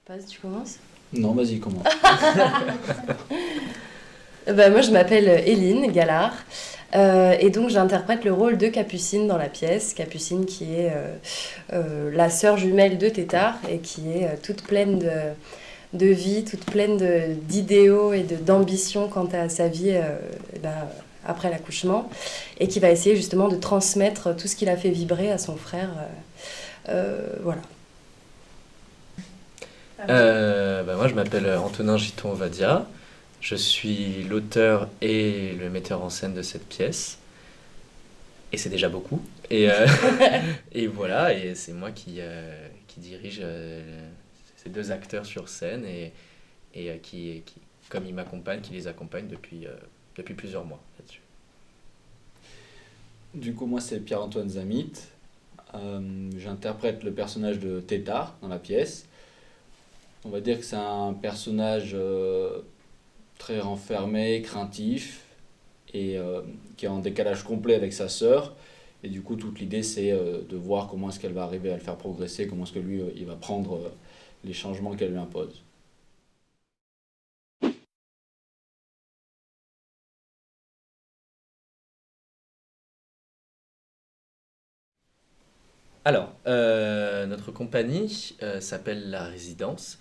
Paz, tu commences? Non, vas-y, commence. Moi, je m'appelle Éline Gallard et donc j'interprète le rôle de Capucine dans la pièce. Capucine qui est la sœur jumelle de Tétard et qui est toute pleine de vie, toute pleine d'idéaux et d'ambition quant à sa vie après l'accouchement et qui va essayer justement de transmettre tout ce qu'il a fait vibrer à son frère. Voilà. Moi, je m'appelle Antonin Giton-Ovadia. Je suis l'auteur et le metteur en scène de cette pièce. Et c'est déjà beaucoup. Et voilà, et c'est moi qui dirige ces deux acteurs sur scène et comme ils m'accompagnent, qui les accompagne depuis plusieurs mois là-dessus. Du coup, moi, c'est Pierre-Antoine Zamit. J'interprète le personnage de Tétard dans la pièce. On va dire que c'est un personnage très renfermé, craintif, et qui est en décalage complet avec sa sœur. Et du coup, toute l'idée, c'est de voir comment est-ce qu'elle va arriver à le faire progresser, comment est-ce que lui, il va prendre les changements qu'elle lui impose. Alors, notre compagnie s'appelle La Résidence.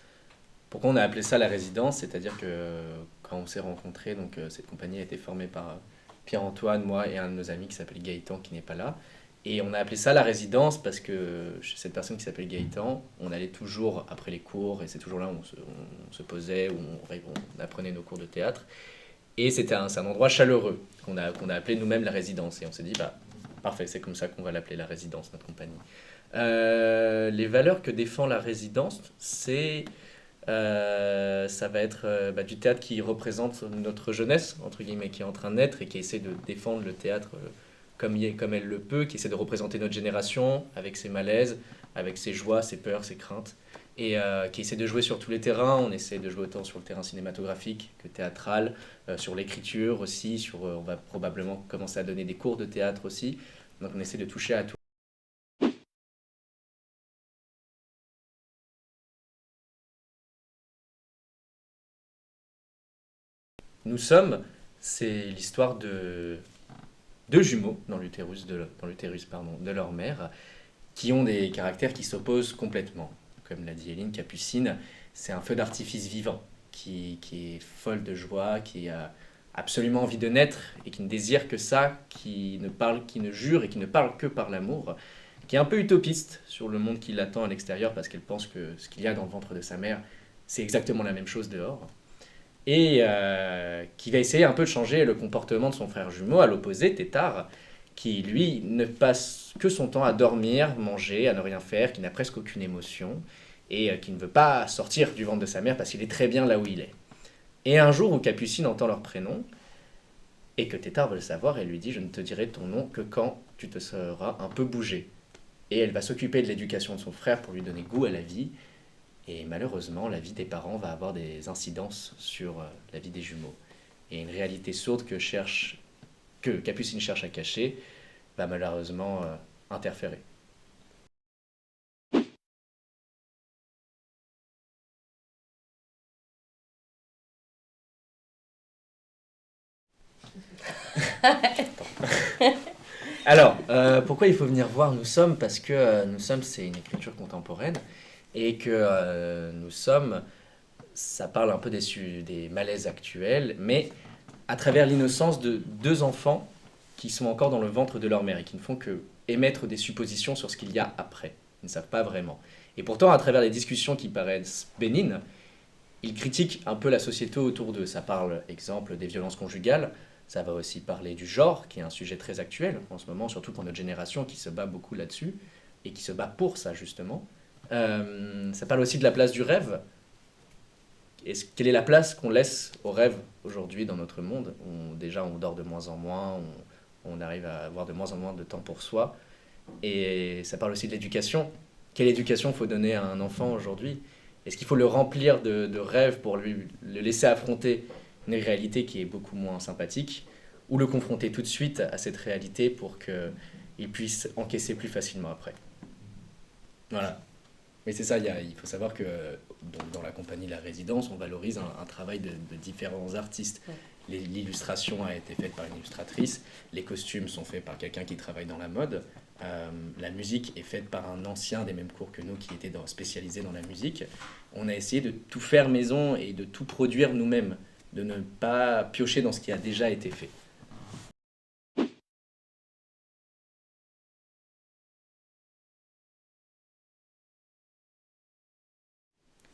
Pourquoi on a appelé ça La Résidence? C'est-à-dire que quand on s'est rencontrés, donc cette compagnie a été formée par Pierre-Antoine, moi et un de nos amis qui s'appelle Gaëtan, qui n'est pas là. Et on a appelé ça La Résidence parce que chez cette personne qui s'appelle Gaëtan, on allait toujours après les cours, et c'est toujours là où on se posait, où on apprenait nos cours de théâtre. Et c'est un endroit chaleureux qu'on a appelé nous-mêmes La Résidence. Et on s'est dit, bah, parfait, c'est comme ça qu'on va l'appeler La Résidence, notre compagnie. Les valeurs que défend La Résidence, ça va être du théâtre qui représente notre jeunesse, entre guillemets, qui est en train de naître et qui essaie de défendre le théâtre comme elle le peut, qui essaie de représenter notre génération avec ses malaises, avec ses joies, ses peurs, ses craintes, et qui essaie de jouer sur tous les terrains. On essaie de jouer autant sur le terrain cinématographique que théâtral, sur l'écriture aussi, on va probablement commencer à donner des cours de théâtre aussi. Donc on essaie de toucher à tout. Nous sommes, c'est l'histoire de deux jumeaux dans l'utérus de leur mère, qui ont des caractères qui s'opposent complètement. Comme l'a dit Hélène, Capucine, c'est un feu d'artifice vivant, qui est folle de joie, qui a absolument envie de naître et qui ne désire que ça, qui ne jure et qui ne parle que par l'amour, qui est un peu utopiste sur le monde qui l'attend à l'extérieur parce qu'elle pense que ce qu'il y a dans le ventre de sa mère, c'est exactement la même chose dehors. Et qui va essayer un peu de changer le comportement de son frère jumeau, à l'opposé, Tétard, qui lui ne passe que son temps à dormir, manger, à ne rien faire, qui n'a presque aucune émotion, et qui ne veut pas sortir du ventre de sa mère parce qu'il est très bien là où il est. Et un jour où Capucine entend leur prénom, et que Tétard veut le savoir, elle lui dit: je ne te dirai ton nom que quand tu te seras un peu bougé. Et elle va s'occuper de l'éducation de son frère pour lui donner goût à la vie, et malheureusement, la vie des parents va avoir des incidences sur la vie des jumeaux. Et une réalité sourde que Capucine cherche à cacher va malheureusement interférer. Alors, pourquoi il faut venir voir Nous sommes? Parce que Nous sommes, c'est une écriture contemporaine, et que Nous sommes, ça parle un peu des malaises actuels, mais à travers l'innocence de deux enfants qui sont encore dans le ventre de leur mère et qui ne font que émettre des suppositions sur ce qu'il y a après. Ils ne savent pas vraiment. Et pourtant, à travers les discussions qui paraissent bénignes, ils critiquent un peu la société autour d'eux. Ça parle, exemple, des violences conjugales. Ça va aussi parler du genre, qui est un sujet très actuel en ce moment, surtout pour notre génération qui se bat beaucoup là-dessus et qui se bat pour ça, justement. Ça parle aussi de la place du rêve. Quelle est la place qu'on laisse au rêve aujourd'hui dans notre monde? Déjà, on dort de moins en moins, on arrive à avoir de moins en moins de temps pour soi. Et ça parle aussi de l'éducation. Quelle éducation faut donner à un enfant aujourd'hui? Est-ce qu'il faut le remplir de rêves pour le laisser affronter une réalité qui est beaucoup moins sympathique, ou le confronter tout de suite à cette réalité pour qu'il puisse encaisser plus facilement après? Voilà. Mais c'est ça, il faut savoir que donc, dans la compagnie La Résidence, on valorise un travail de différents artistes. Ouais. L'illustration a été faite par une illustratrice, les costumes sont faits par quelqu'un qui travaille dans la mode, la musique est faite par un ancien des mêmes cours que nous qui était spécialisé dans la musique. On a essayé de tout faire maison et de tout produire nous-mêmes, de ne pas piocher dans ce qui a déjà été fait.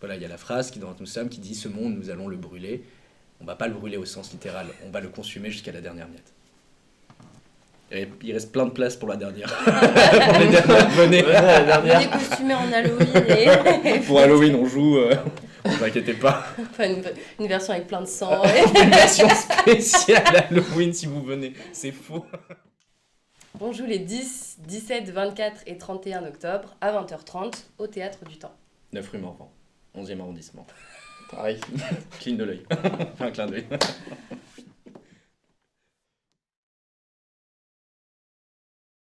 Voilà, il y a la phrase qui dans Nous sommes qui dit ce monde nous allons le brûler. On va pas le brûler au sens littéral, on va le consumer jusqu'à la dernière miette. Et il reste plein de place pour la dernière. Pour les dernières, venez. Venez costumer en Halloween et Pour Halloween, on joue. Ne vous inquiétez pas. enfin, une version avec plein de sang. Une version spéciale Halloween si vous venez. C'est faux. On joue les 10, 17, 24 et 31 octobre à 20h30 au Théâtre du Temps. 9 rue Morvan, 11e arrondissement. Pareil, cligne de l'œil. Enfin, un clin d'œil.